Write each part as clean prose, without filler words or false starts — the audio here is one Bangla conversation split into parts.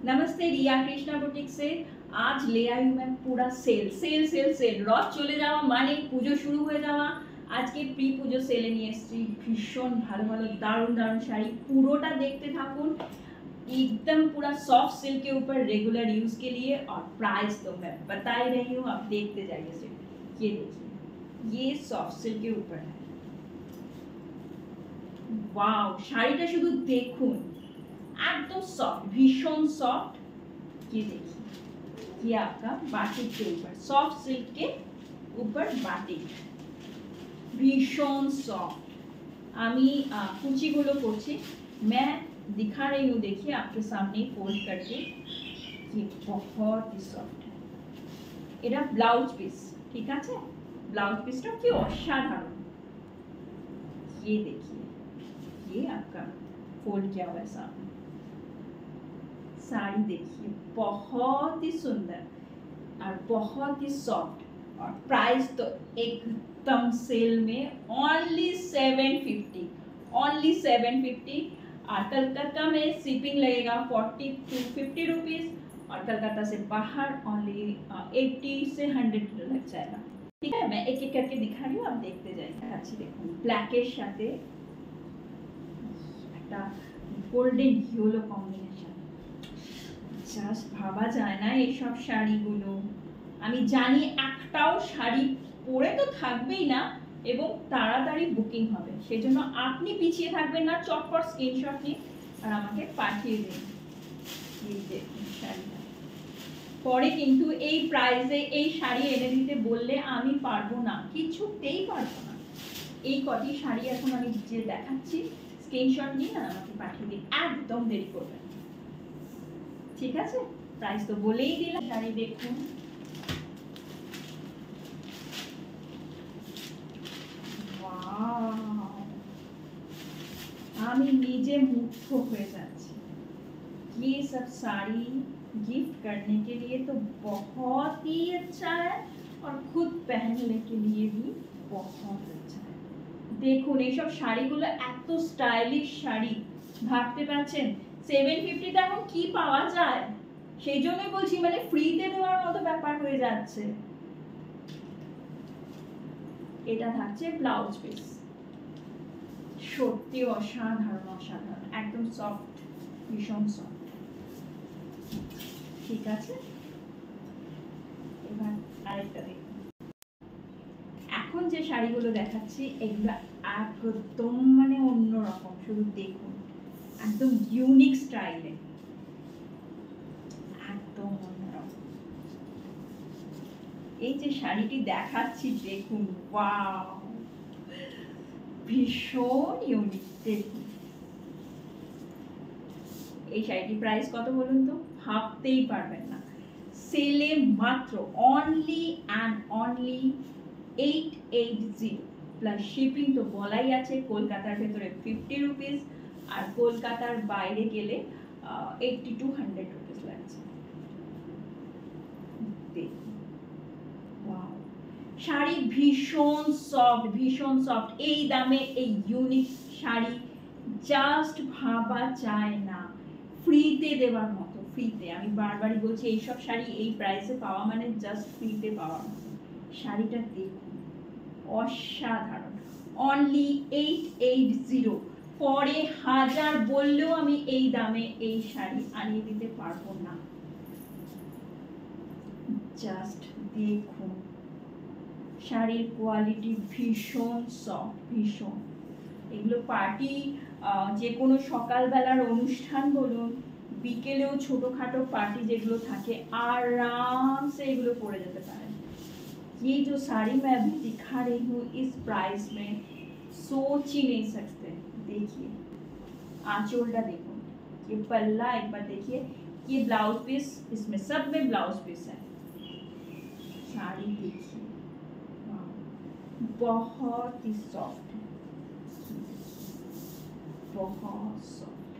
नमस्ते, रिया कृष्णा बुटीक से आज ले आई हूँ मैं पूरा सेल सेल सेल सेल रथ चले जावा माने পুজো শুরু হয়ে যাওয়া। আজকে প্রি পুজো সেলে নিয়ে এসেছি ভীষণ ভালো ভালো দারুণ দারুণ শাড়ি, পুরোটা देखते থাকুন। एकदम पूरा सॉफ्ट सिल्क के ऊपर रेगुलर यूज के लिए, और प्राइस तो मैं बता ही रही हूँ, आप देखते जाइए सिर्फ। ये देखिए, ये सॉफ्ट सिल्क के ऊपर है। वाओ, শাড়িটা শুধু দেখুন, एकदम सॉफ्ट, भीषण सॉफ्ट। ये देखिए, ये आपका बाटिक के ऊपर, सॉफ्ट सिल्क के ऊपर बाटिक, भीषण सॉफ्ट। আমি কুচিগুলো করছি, मैं दिखा रही हूँ, देखिए आपके सामने फोल्ड करके। ये बहुत ही सॉफ्ट है। এটা ব্লাউজ পিস, ঠিক আছে? ব্লাউজ পিসটা কি অসাধারণ। ये देखिए, ये आपका फोल्ड किया हुआ है सामने। साड़ी देखिए, बहुत ही सुंदर और बहुत ही सॉफ्ट, और प्राइस तो एकदम सेल में ओनली 750, ओनली 750। और कलकत्ता में शिपिंग लगेगा 40 to 50 रुपीज़, और कलकत्ता से बाहर ओनली 80 से 100 लग जाएगा। ठीक है, मैं एक एक करके दिखा रही हूँ, आप देखते जाइए। अच्छी देखুন, ব্ল্যাকের সাথে একটা গোল্ডেন ইয়েলো কম্বিনেশন, জাস্ট ভাবা যায় না এইসব শাড়িগুলো। আমি জানি একটাও শাড়ি পরে তো থাকবেই না, এবং তাড়াতাড়ি বুকিং হবে, সেজন্য আপনি পিছিয়ে থাকবেন না, চটপট স্ক্রিনশট নিন আর আমাকে পাঠিয়ে দিন। এই দেখুন শাড়িটা, পরে কিন্তু এই প্রাইসে এই শাড়ি এনে দিতে বললে আমি পারবো না, কিছুতেই পারবো না। এই কটি শাড়ি এখন আমি যে দেখাচ্ছি, স্ক্রিনশট নিন আর আমাকে পাঠিয়ে দিন, একদম দেরি করবেন, ঠিক আছে? প্রাইস তো বলেই দিলাম। শাড়ি দেখুন, আমি নিজে মুগ্ধ হয়ে যাচ্ছি। ये सब साड़ी गिफ्ट करने के लिए तो बहुत ही अच्छा है, और खुद पहनने के लिए भी बहुत अच्छा है। দেখুন এইসব শাড়িগুলো এত স্টাইলিশ শাড়ি, ভাবতে পারছেন 750 তে এখন কি পাওয়া যায়? সেই জন্যই বলছি, মানে ফ্রিতে দেওয়ার মতো ব্যাপার হয়ে যাচ্ছে। এটা থাকছে ব্লাউজ পিস, সত্যি অসাধারণ অসাধারণ, একদম সফট, ভীষণ সফট, ঠিক আছে? এবার আরেকটা দেখুন, এখন যে শাড়িগুলো দেখাচ্ছি এগুলো একদম মানে অন্যরকম, শুধু দেখুন, একদম ইউনিক স্টাইলে, একদম অন্যরকম। এই যে শাড়িটি দেখাচ্ছি দেখুন, ওয়াও, ভীষণ ইউনিক। দেখুন এই শাড়িটির প্রাইস কত বলুন তো? ভাবতেই পারবেন না, সেলে মাত্র only and only 880 plus shipping তো বলাই আছে। কলকাতার ভেতরে 50 রুপিস, আর কলকাতার বাইরে গেলে 80 to 100 রুপিস লাগছে। শাড়ি ভীষণ সফট, ভীষণ সফট, এই দামে এই ইউনিক শাড়ি জাস্ট ভাবা যায় না, ফ্রিতে দেওয়ার মতো, ফ্রিতে। আমি বারবারই বলছি, এইসব শাড়ি এই প্রাইসে পাওয়া মানে জাস্ট ফ্রিতে পাওয়ার মতো। শাড়িটা দেখুন, অসাধারণ, অনলি 880। পরে 1000 বললেও আমি এই দামে এই শাড়ি আনিয়ে দিতে পারবো না। জাস্ট দেখুন, শাড়ির কোয়ালিটি ভীষণ সফট, ভীষণ। এগুলো পার্টি, যে কোনো সকালবেলার অনুষ্ঠান বলুন, বিকেলেও ছোটোখাটো পার্টি যেগুলো থাকে, आराम से এগুলো পরে যেতে পারেন। ये जो साड़ी मैं अभी दिखा रही हूँ इस प्राइस में सोच ही नहीं सकते। देखिए आंचलটা দেখুন, ये पल्ला एक बार देखिए, ये ब्लाउज पीस, इसमें सब में ब्लाउज पीस है। साड़ी देखिए, बहुत ही सॉफ्ट है, बहुत सॉफ्ट।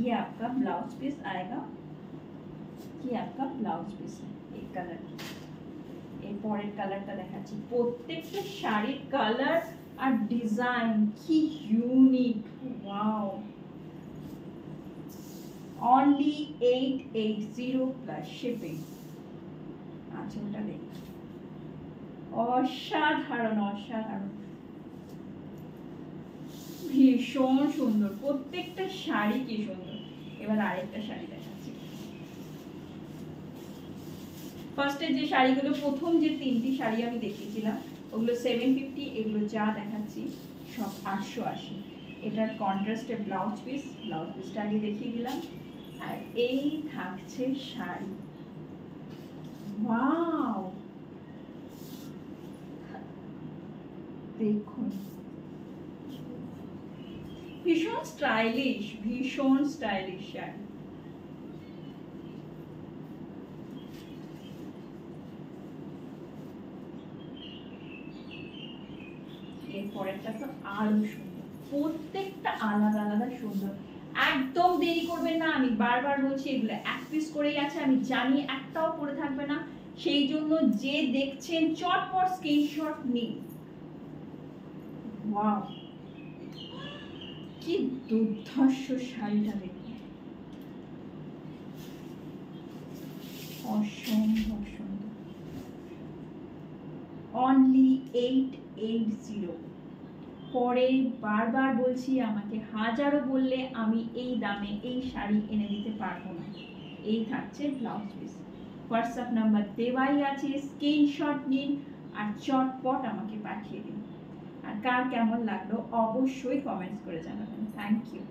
ये आपका ब्लाउज पीस आएगा, ये आपका ब्लाउज पीस है। एक कलर, এই পরের কালারটা দেখাচ্ছি। প্রত্যেকটা শাড়ির কালার আর ডিজাইন কি unique, wow, only 880 plus shipping. আচ্ছা ওটা দেখি, অসাধারণ অসাধারণ, ভীষণ সুন্দর, প্রত্যেকটা শাড়ি কি সুন্দর। এবার আরেকটা শাড়ি দেখাচ্ছি। ফার্স্টে যে শাড়িগুলো, প্রথম যে 3টি শাড়ি আমি দেখিয়েছিলাম ওগুলো 750, এগুলো যা দেখাচ্ছি সব 880। এটার কন্ট্রাস্টে ব্লাউজ পিসটা আগে দেখিয়ে দিলাম, আর এই থাকছে শাড়ি। ওয়াও, দেখুন ভীষণ স্টাইলিশ, ভীষণ স্টাইলিশ শাড়ি। এরপরেরটা তো আরো সুন্দর, প্রত্যেকটা আলাদা আলাদা সুন্দর। একদম দেরি করবেন না, আমি বারবার বলছি এগুলো এক পিস করেই আছে, আমি জানি একটাও পরে থাকবে না, সেই জন্য যে দেখছেন চটপট স্ক্রিনশট নিন। ওয়াও, কি দুর্ধর্ষ শাড়িটা দেখুন, অসম্ভব সুন্দর। অনলি 880। পরে বারবার বলছি, আমাকে হাজারো বললে আমি এই দামে এই শাড়ি এনে দিতে পারবো না। এই থাকছে ব্লাউজ পিস। হোয়াটসঅ্যাপ নাম্বার দেওয়াই আছে, স্ক্রিনশট নিন আর চটপট আমাকে পাঠিয়ে দিন। আর কার কেমন লাগলো অবশ্যই কমেন্টস করে জানাবেন। Thank you.